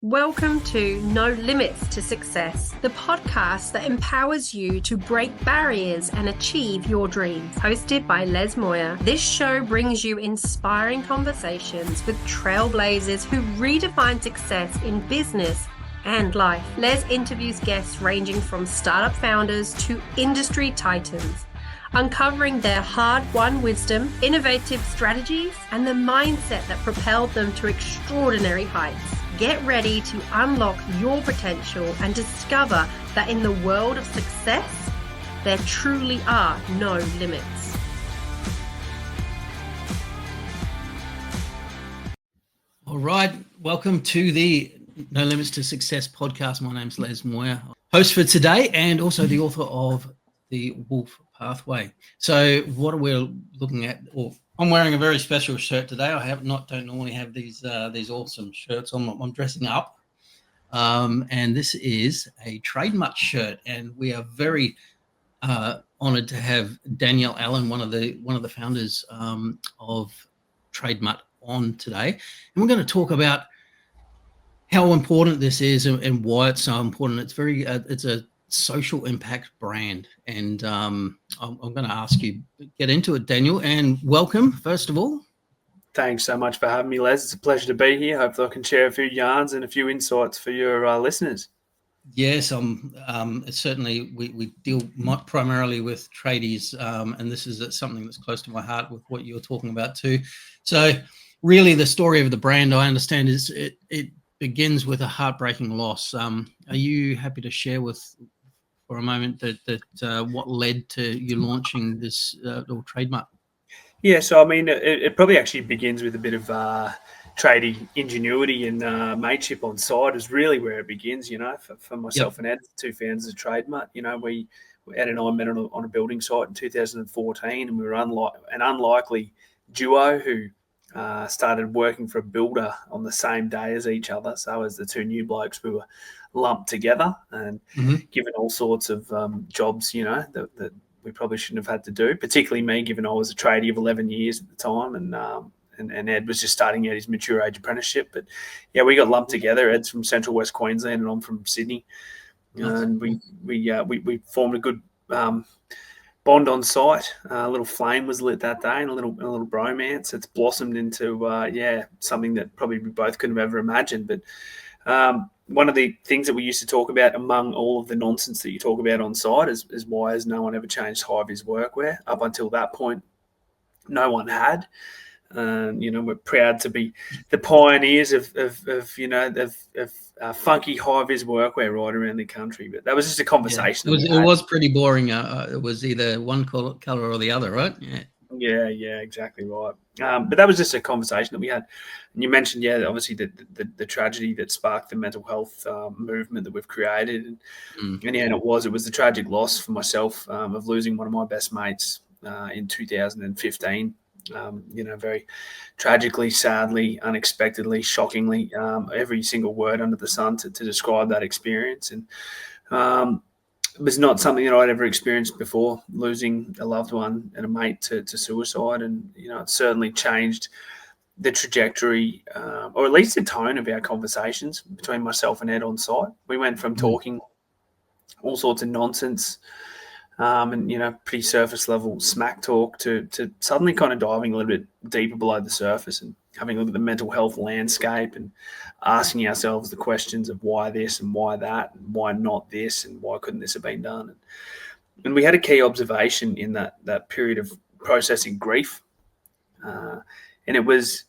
Welcome to No Limits to Success, the podcast that empowers you to break barriers and achieve your dreams. Hosted by Les Moir, this show brings you inspiring conversations with trailblazers who redefine success in business and life. Les interviews guests ranging from startup founders to industry titans, uncovering their hard-won wisdom, innovative strategies, and the mindset that propelled them to extraordinary heights. Get ready to unlock your potential and discover that in the world of success, there truly are no limits. All right, welcome to the No Limits to Success podcast. My name's Les Moir, host for today and also the author of The Wolf Pathway. So what are we looking at? I'm wearing a very special shirt today. Don't normally have these awesome shirts on. I'm dressing up, and this is a Trademutt shirt, and we are very honoured to have Danielle Allen, one of the founders of Trademutt, on today, and we're going to talk about how important this is and why it's so important. It's a social impact brand, and I'm going to ask you to get into it, Daniel, and welcome first of all. Thanks so much for having me, Les. It's a pleasure to be here. Hopefully I can share a few yarns and a few insights for your listeners. Yes, certainly we deal primarily with tradies, and this is something that's close to my heart with what you're talking about too. So really the story of the brand, I understand, is it begins with a heartbreaking loss. Are you happy to share for a moment that what led to you launching this Trademutt? Yeah, so I mean, it probably actually begins with a bit of tradie ingenuity and mateship on side is really where it begins. You know, for myself and Ed, two founders of Trademutt. You know, Ed and I met on a building site in 2014, and we were an unlikely duo who started working for a builder on the same day as each other. So as the two new blokes, we were lumped together and given all sorts of jobs, you know, that we probably shouldn't have had to do, particularly me, given I was a tradie of 11 years at the time, and Ed was just starting out his mature age apprenticeship. But yeah, we got lumped together. Ed's from Central West Queensland and I'm from Sydney. And we formed a good bond on site. A little flame was lit that day, and a little bromance. It's blossomed into something that probably we both couldn't have ever imagined. But one of the things that we used to talk about among all of the nonsense that you talk about on site is why has no one ever changed high-vis workwear? Up until that point, no one had. You know, we're proud to be the pioneers of funky high-vis workwear right around the country. But that was just a conversation. Yeah, it was pretty boring. It was either one color or the other, right? Yeah, exactly right. But that was just a conversation that we had. And you mentioned, obviously the tragedy that sparked the mental health movement that we've created. And it was the tragic loss for myself of losing one of my best mates in 2015. Very tragically, sadly, unexpectedly, shockingly, every single word under the sun to describe that experience. And it was not something that I'd ever experienced before, losing a loved one and a mate to suicide. And, you know, it certainly changed the trajectory, or at least the tone of our conversations between myself and Ed on site. We went from talking all sorts of nonsense and, you know, pretty surface level smack talk to suddenly kind of diving a little bit deeper below the surface and having a look at the mental health landscape and asking ourselves the questions of why this and why that and why not this and why couldn't this have been done. And we had a key observation in that period of processing grief. And it was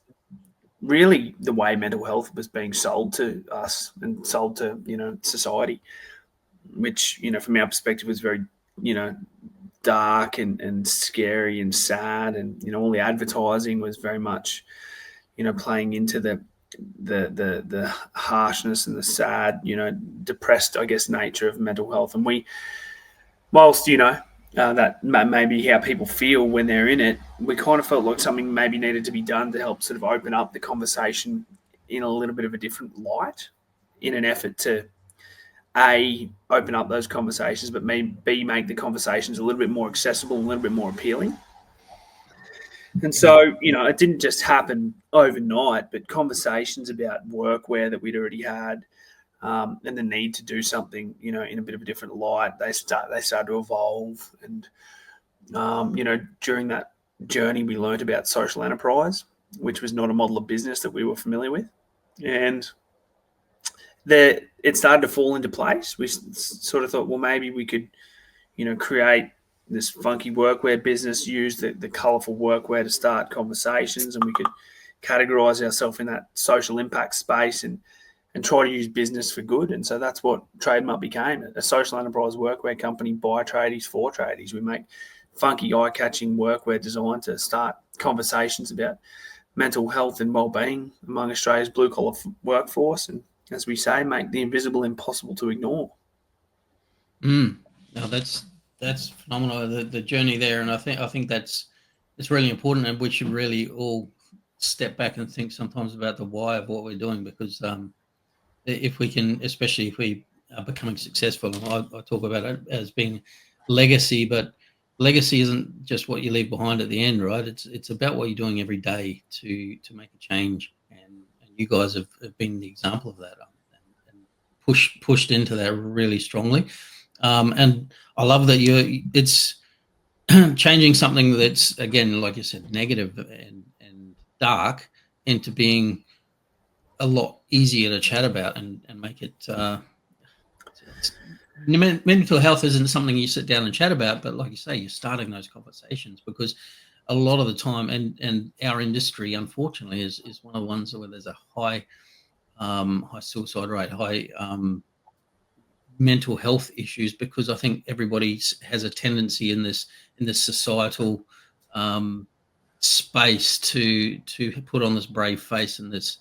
really the way mental health was being sold to us and sold to, you know, society, which, you know, from our perspective was very, you know, dark and scary and sad. And, you know, all the advertising was very much, you know, playing into the harshness and the sad, you know, depressed, I guess, nature of mental health. And we, whilst, you know, that may be how people feel when they're in it, we kind of felt like something maybe needed to be done to help sort of open up the conversation in a little bit of a different light in an effort to, A, open up those conversations, but B, make the conversations a little bit more accessible, a little bit more appealing. And so, it didn't just happen overnight, but conversations about workwear that we'd already had, and the need to do something, in a bit of a different light, they started to evolve. And, during that journey, we learned about social enterprise, which was not a model of business that we were familiar with. And it started to fall into place. We sort of thought, well, maybe we could, create this funky workwear business, use the colourful workwear to start conversations, and we could categorize ourselves in that social impact space and try to use business for good. And so that's what Trademutt became, a social enterprise workwear company by tradies for tradies. We make funky, eye-catching workwear designed to start conversations about mental health and wellbeing among Australia's blue-collar workforce, and, as we say, make the invisible impossible to ignore. No, that's phenomenal. The journey there, and I think it's really important, and we should really all step back and think sometimes about the why of what we're doing, because if we can, especially if we are becoming successful, and I talk about it as being legacy, but legacy isn't just what you leave behind at the end, right? It's about what you're doing every day to make a change, and you guys have been the example of that, and pushed into that really strongly. And I love that it's changing something that's, again, like you said, negative and dark into being a lot easier to chat about and make it. Mental health isn't something you sit down and chat about, but like you say, you're starting those conversations, because a lot of the time, and our industry, unfortunately, is one of the ones where there's a high suicide rate, high mental health issues, because I think everybody has a tendency in this societal space to put on this brave face and this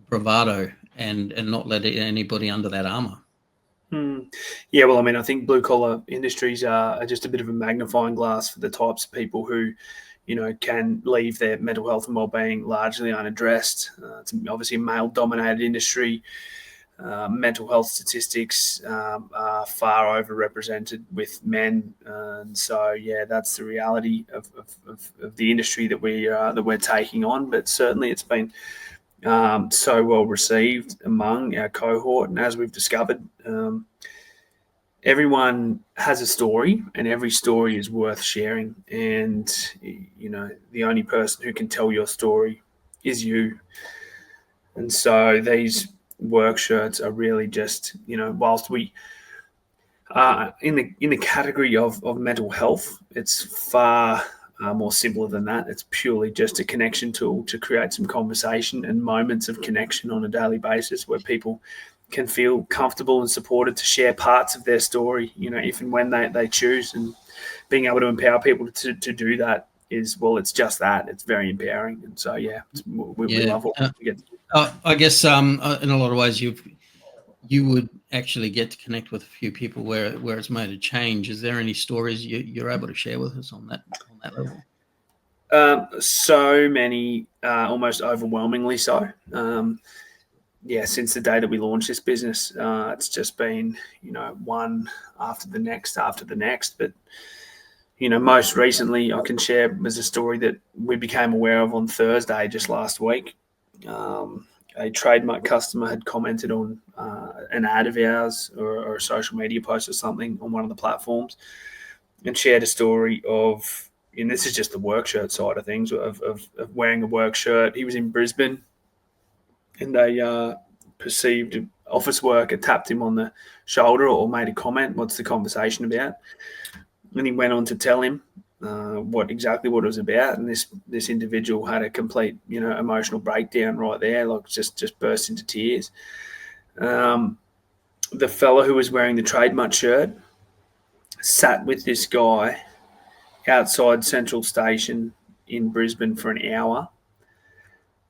bravado and not let anybody under that armor. Yeah, well, I mean, I think blue-collar industries are just a bit of a magnifying glass for the types of people who, can leave their mental health and wellbeing largely unaddressed. It's obviously a male-dominated industry. Mental health statistics are far overrepresented with men, and so that's the reality of the industry that we're taking on. But certainly, it's been so well received among our cohort, and as we've discovered, everyone has a story, and every story is worth sharing. And the only person who can tell your story is you. And so these work shirts are really just, whilst we are in the category of mental health, it's far more simpler than that. It's purely just a connection tool to create some conversation and moments of connection on a daily basis, where people can feel comfortable and supported to share parts of their story, if and when they choose. And being able to empower people to do that is, well, it's just that. It's very empowering. And so, we love what we get to do. I guess in a lot of ways you would actually get to connect with a few people where it's made a change. Is there any stories you're able to share with us on that level? So many, almost overwhelmingly so. Since the day that we launched this business, it's just been, one after the next. But, most recently I can share was a story that we became aware of on Thursday, just last week. A Trademutt customer had commented on an ad of ours or a social media post or something on one of the platforms, and shared a story of, and this is just the work shirt side of things, of wearing a work shirt. He was in Brisbane, and they perceived office worker tapped him on the shoulder or made a comment. What's the conversation about? And he went on to tell him what it was about, and this individual had a complete emotional breakdown right there, like just burst into tears. The fella who was wearing the Trademutt shirt sat with this guy outside Central Station in Brisbane for an hour,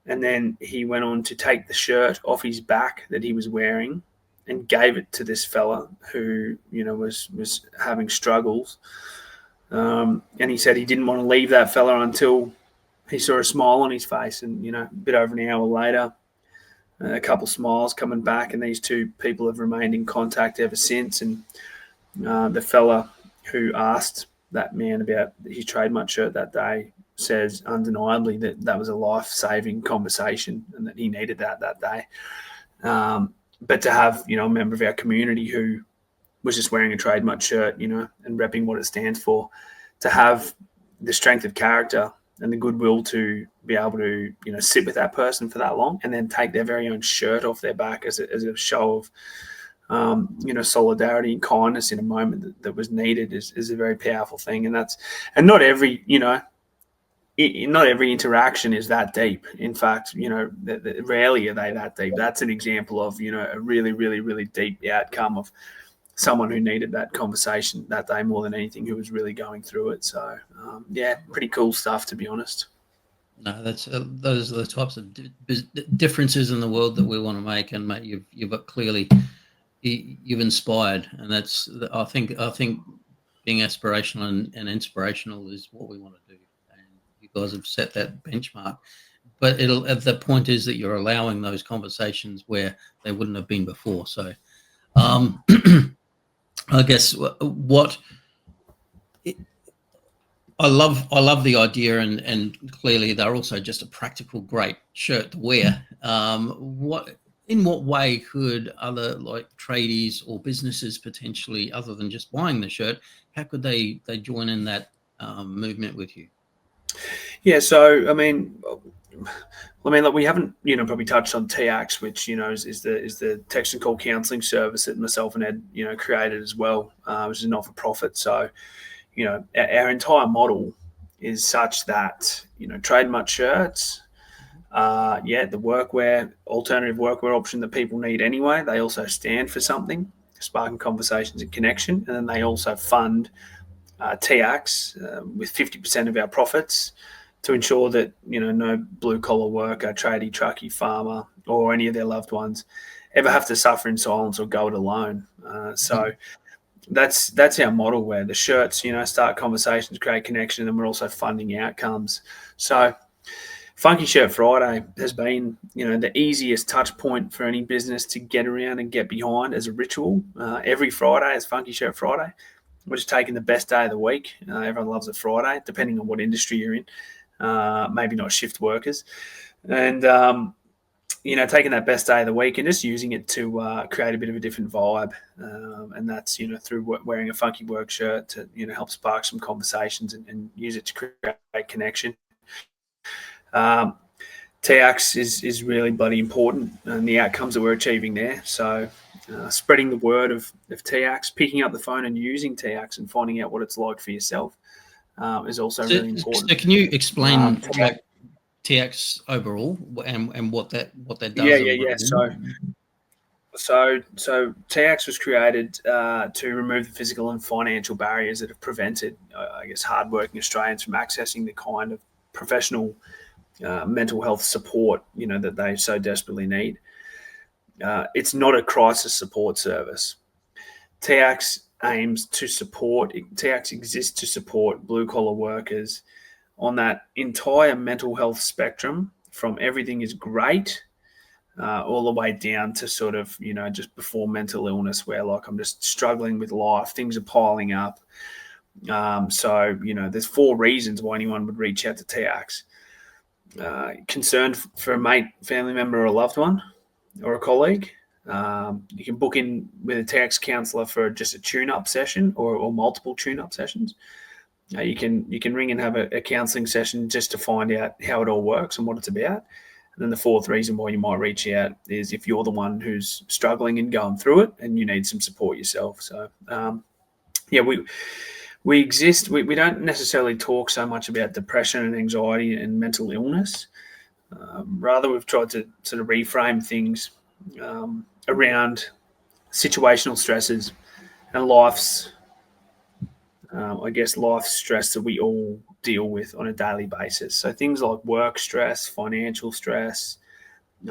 and then he went on to take the shirt off his back that he was wearing and gave it to this fella who was having struggles. And he said he didn't want to leave that fella until he saw a smile on his face. And, a bit over an hour later, a couple smiles coming back, and these two people have remained in contact ever since. And the fella who asked that man about his Trademutt shirt that day says undeniably that that was a life-saving conversation and that he needed that day. But to have, a member of our community who was just wearing a Trademutt shirt, and repping what it stands for, to have the strength of character and the goodwill to be able to, sit with that person for that long and then take their very own shirt off their back as a show of, solidarity and kindness in a moment that was needed is a very powerful thing. And not every, not every interaction is that deep. In fact, rarely are they that deep. That's an example of, a really, really, really deep outcome of someone who needed that conversation that day more than anything, who was really going through it. So, pretty cool stuff, to be honest. No, that's those are the types of differences in the world that we want to make, and mate, you've clearly you've inspired, and that's I think being aspirational and inspirational is what we want to do, and you guys have set that benchmark. But the point is that you're allowing those conversations where they wouldn't have been before. So, I guess I love the idea, and clearly they're also just a practical, great shirt to wear. In what way could other like tradies or businesses potentially, other than just buying the shirt, how could they join in that movement with you? Yeah, so I mean, like we haven't probably touched on TIACS, which is the text and call counselling service that myself and Ed created as well, which is a not-for-profit. So our entire model is such that Trademutt shirts, the workwear, alternative workwear option that people need anyway. They also stand for something, sparking conversations and connection, and then they also fund TIACS with 50% of our profits to ensure that no blue collar worker, tradie, truckie, farmer, or any of their loved ones ever have to suffer in silence or go it alone. So that's our model, where the shirts start conversations, create connection, and we're also funding outcomes. So Funky Shirt Friday has been the easiest touch point for any business to get around and get behind as a ritual. Every Friday is Funky Shirt Friday. We're just taking the best day of the week. Everyone loves a Friday, depending on what industry you're in. Maybe not shift workers. And, taking that best day of the week and just using it to create a bit of a different vibe. And that's, through wearing a funky work shirt to, help spark some conversations and use it to create connection. TIACS is really bloody important, and the outcomes that we're achieving there. So spreading the word of TIACS, picking up the phone and using TIACS and finding out what it's like for yourself is also really important. So can you explain TIACS overall and what that does? Yeah. So TIACS was created to remove the physical and financial barriers that have prevented, hardworking Australians from accessing the kind of professional mental health support, that they so desperately need. It's not a crisis support service. TIACS exists to support blue collar workers on that entire mental health spectrum, from everything is great all the way down to sort of, just before mental illness, where like I'm just struggling with life, things are piling up. So there's 4 reasons why anyone would reach out to TIACS. Concerned for a mate, family member, or a loved one, or a colleague. You can book in with a TIACS counsellor for just a tune-up session or multiple tune-up sessions. You can ring and have a counselling session just to find out how it all works and what it's about. And then the 4th reason why you might reach out is if you're the one who's struggling and going through it and you need some support yourself. So, we exist. We don't necessarily talk so much about depression and anxiety and mental illness. Rather, we've tried to sort of reframe things around situational stresses and life's stress that we all deal with on a daily basis. So things like work stress, financial stress,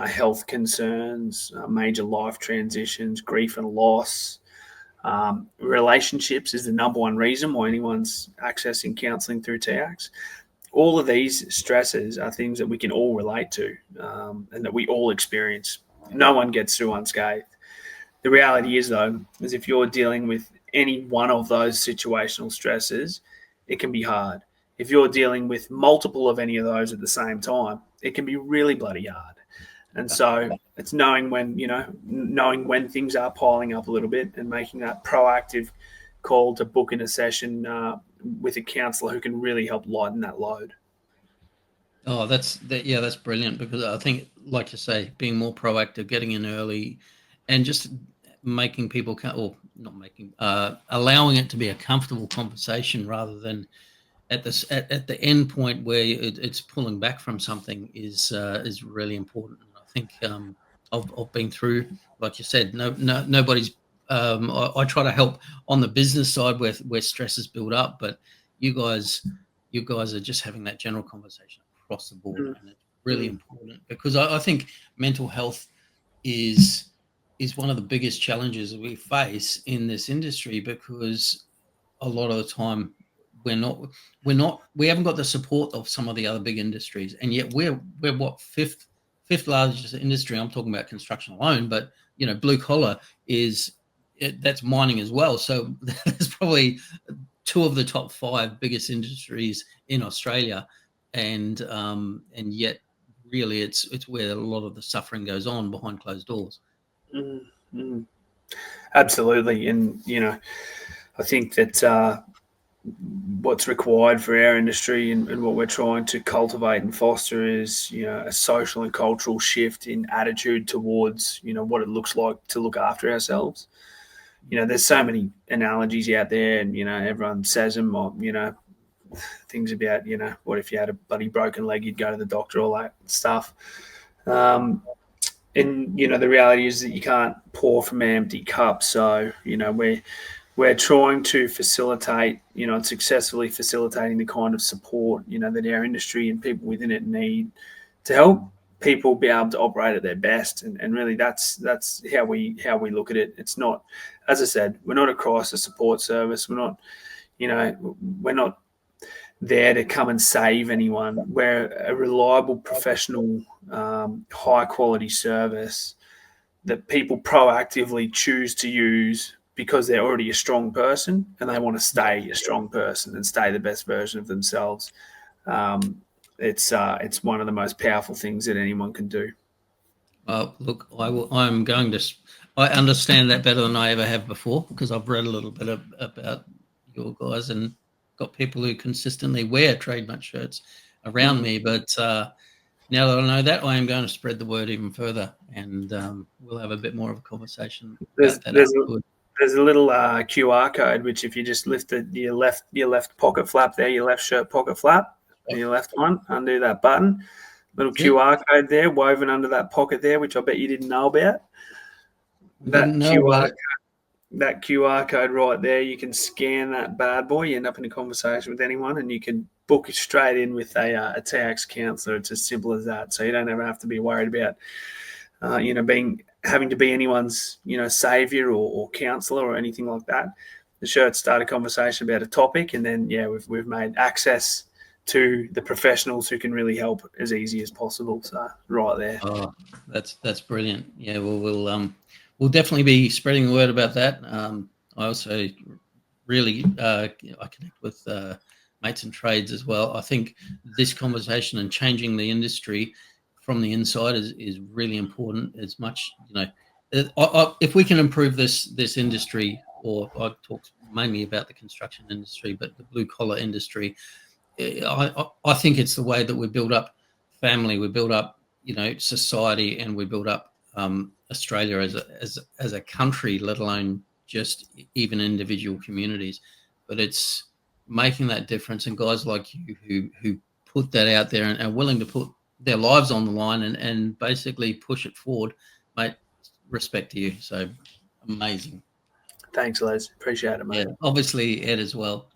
health concerns, major life transitions, grief and loss. Relationships is the number one reason why anyone's accessing counselling through TIACS. All of these stresses are things that we can all relate to and that we all experience. No one gets through unscathed. The reality is, though, is if you're dealing with any one of those situational stresses, it can be hard. If you're dealing with multiple of any of those at the same time, it can be really bloody hard. And so it's knowing when things are piling up a little bit and making that proactive call to book in a session with a counsellor who can really help lighten that load. Oh, that's brilliant, because I think, like you say, being more proactive, getting in early, and just making people, or not making, allowing it to be a comfortable conversation rather than at the end point where it's pulling back from something is really important. And I think I've been through, like you said, nobody's. I try to help on the business side where stress is built up, but you guys are just having that general conversation across the board, and it's really important, because I think mental health is one of the biggest challenges we face in this industry, because a lot of the time we haven't got the support of some of the other big industries, and yet we're what, fifth largest industry. I'm talking about construction alone, but blue collar that's mining as well. So there's probably two of the top 5 biggest industries in Australia, and yet really it's where a lot of the suffering goes on behind closed doors. Mm-hmm. Absolutely. And I think that what's required for our industry and what we're trying to cultivate and foster is a social and cultural shift in attitude towards what it looks like to look after ourselves. There's so many analogies out there, and everyone says them, or things about what if you had a bloody broken leg, you'd go to the doctor, all that stuff. And the reality is that you can't pour from an empty cup. So we're trying to facilitate, and successfully facilitating the kind of support that our industry and people within it need to help people be able to operate at their best. And really that's how we look at it. It's not, as I said, we're not a crisis support service. We're not there to come and save anyone. We're a reliable, professional, high quality service that people proactively choose to use because they're already a strong person and they want to stay a strong person and stay the best version of themselves. It's one of the most powerful things that anyone can do. Look, I understand that better than I ever have before, because I've read a little bit about your guys and got people who consistently wear Trademutt shirts around me. But now that I know that, I am going to spread the word even further, and we'll have a bit more of a conversation about that. There's a little QR code, which if you just lift your left pocket flap there, your left shirt pocket flap, and your left one, undo that button. Little QR code there woven under that pocket there, which I bet you didn't know about. That QR code right there, you can scan that bad boy, you end up in a conversation with anyone, and you can book it straight in with a TIACS counsellor. It's as simple as that. So you don't ever have to be worried about having to be anyone's savior or counsellor or anything like that. The shirts start a conversation about a topic, and then we've made access to the professionals who can really help as easy as possible. So right there. Oh, that's brilliant. Yeah, we'll definitely be spreading the word about that. I also really I connect with mates and trades as well. I think this conversation and changing the industry from the inside is really important. As much, if we can improve this industry, or I talk mainly about the construction industry, but the blue collar industry, I think it's the way that we build up family, we build up society, and we build up Australia as a country, let alone just even individual communities. But it's making that difference, and guys like you who put that out there and are willing to put their lives on the line and basically push it forward, mate. Respect to you. So amazing. Thanks, Les. Appreciate it, mate. Yeah, obviously Ed as well.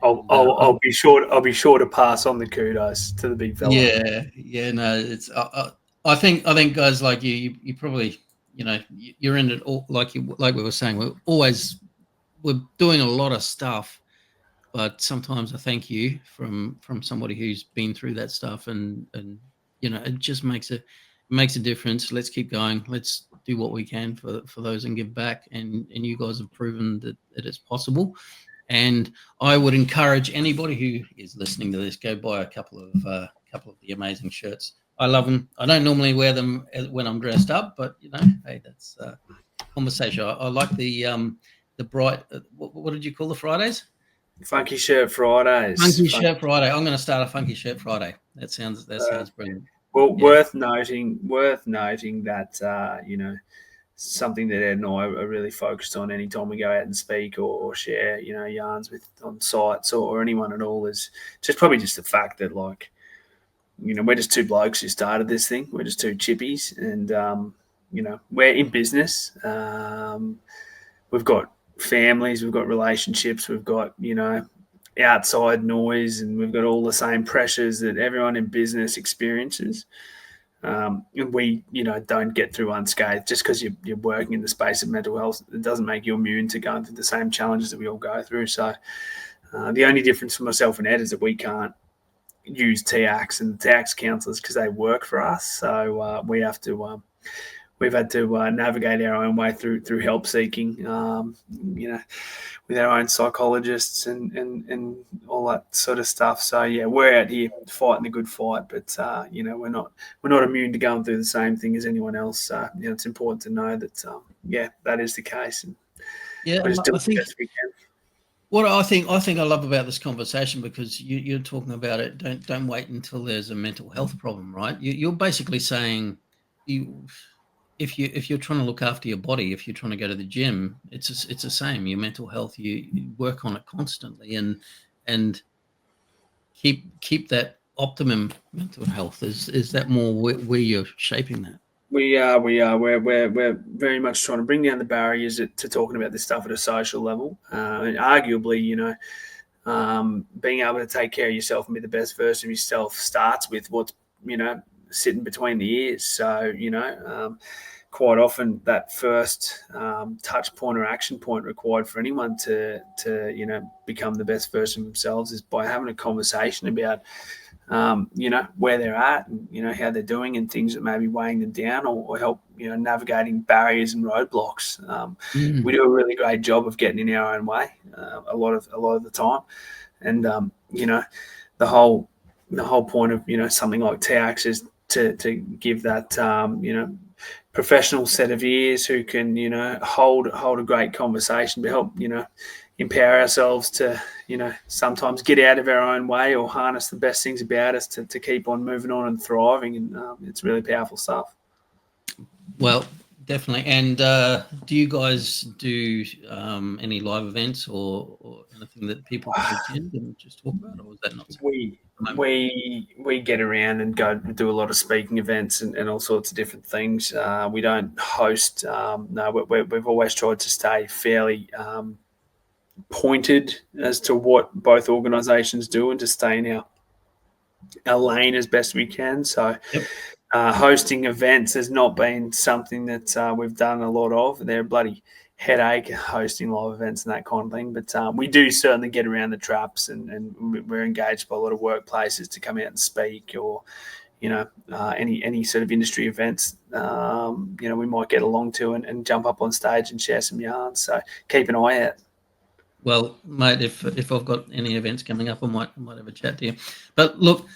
I'll be sure to pass on the kudos to the big fella. Yeah. No, it's. I think guys like you probably you're in it all, like we were saying. We're doing a lot of stuff, but sometimes I thank you from somebody who's been through that stuff, and it just makes a difference. Let's keep going. Let's do what we can for those and give back. And you guys have proven that it's possible. And I would encourage anybody who is listening to this, go buy a couple of the amazing shirts. I love them. I don't normally wear them when I'm dressed up, but hey, that's conversation. I like the bright. What did you call the Fridays? Funky Shirt Fridays. Funky Shirt Friday. I'm going to start a Funky Shirt Friday. That sounds brilliant. Well, yeah. Worth noting that something that Ed and I are really focused on anytime we go out and speak or share, yarns on sites or anyone at all is just probably just the fact that, like, we're just two blokes who started this thing. We're just two chippies, and we're in business. We've got families, we've got relationships, we've got outside noise, and we've got all the same pressures that everyone in business experiences. And we, don't get through unscathed. Just because you're working in the space of mental health, it doesn't make you immune to going through the same challenges that we all go through. So the only difference for myself and Ed is that we can't use TIACS and TIACS counsellors because they work for us. So we have to. We've had to navigate our own way through help seeking, with our own psychologists and all that sort of stuff. So yeah, we're out here fighting the good fight, but we're not immune to going through the same thing as anyone else. So it's important to know that that is the case. And yeah, we're just doing the best we can. What I think I love about this conversation, because you're talking about it. Don't wait until there's a mental health problem, right? You're basically saying if you're trying to look after your body, if you're trying to go to the gym, it's the same. Your mental health, you work on it constantly, and keep that optimum mental health. Is that more where you're shaping that? We are. We're very much trying to bring down the barriers to talking about this stuff at a social level. And arguably, being able to take care of yourself and be the best version of yourself starts with what's sitting between the ears. So quite often that first touch point or action point required for anyone to become the best version of themselves is by having a conversation about where they're at and how they're doing and things that may be weighing them down or help navigating barriers and roadblocks. We do a really great job of getting in our own way a lot of the time, and the whole point of something like TIACS is to give that professional set of ears who can hold a great conversation to help empower ourselves to sometimes get out of our own way or harness the best things about us to keep on moving on and thriving, and it's really powerful stuff. Well, definitely. And do you guys do any live events or anything that people can attend and just talk about, or is that not so? We get around and go do a lot of speaking events and all sorts of different things. We don't host. No, we've always tried to stay fairly pointed as to what both organisations do and to stay in our lane as best we can. So hosting events has not been something that we've done a lot of. They're a bloody headache, hosting live events and that kind of thing. But we do certainly get around the traps, and we're engaged by a lot of workplaces to come out and speak, or any sort of industry events we might get along to and jump up on stage and share some yarns. So keep an eye out. Well, mate, if I've got any events coming up, I might have a chat to you. But look,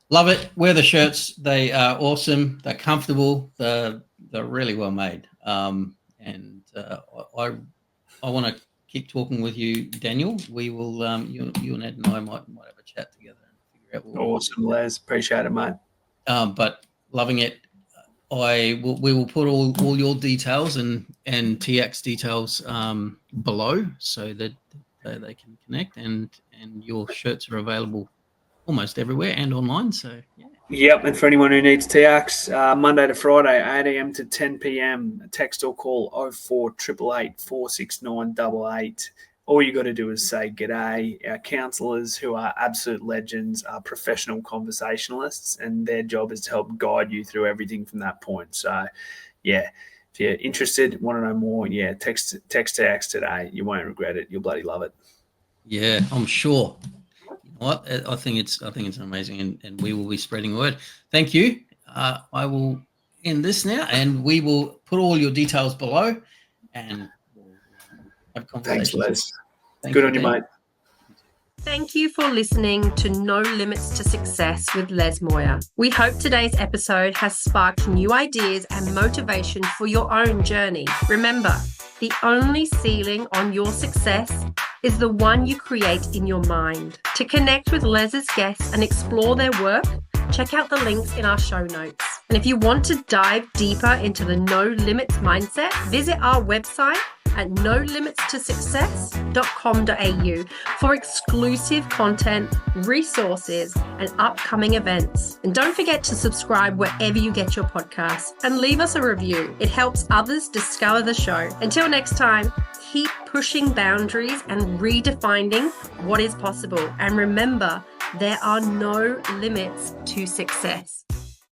love it. Wear the shirts. They are awesome. They're comfortable. They're really well made. And I want to keep talking with you, Daniel. We will. You and Ed and I might have a chat together and figure out what. Awesome, Les. Appreciate it, mate. But loving it. We will put all your details and TIACS details below so that they can connect, and your shirts are available almost everywhere and online. So yeah. Yep, and for anyone who needs TIACS, Monday to Friday, 8 a.m. to 10 p.m. Text or call 0488 469 88. All you got to do is say g'day. Our counsellors, who are absolute legends, are professional conversationalists, and their job is to help guide you through everything from that point. So, yeah, if you're interested, want to know more, text TIACS today. You won't regret it. You'll bloody love it. Yeah, I'm sure. You know what? I think it's amazing, and we will be spreading word. Thank you. I will end this now, and we will put all your details below, and we'll have conversations. Thanks, Les. Good on you, mate. Thank you for listening to No Limits to Success with Les Moir. We hope today's episode has sparked new ideas and motivation for your own journey. Remember, the only ceiling on your success is the one you create in your mind. To connect with Les's guests and explore their work, check out the links in our show notes. And if you want to dive deeper into the No Limits mindset, visit our website at nolimitstosuccess.com.au for exclusive content, resources, and upcoming events. And don't forget to subscribe wherever you get your podcasts and leave us a review. It helps others discover the show. Until next time, keep pushing boundaries and redefining what is possible. And remember, there are no limits to success.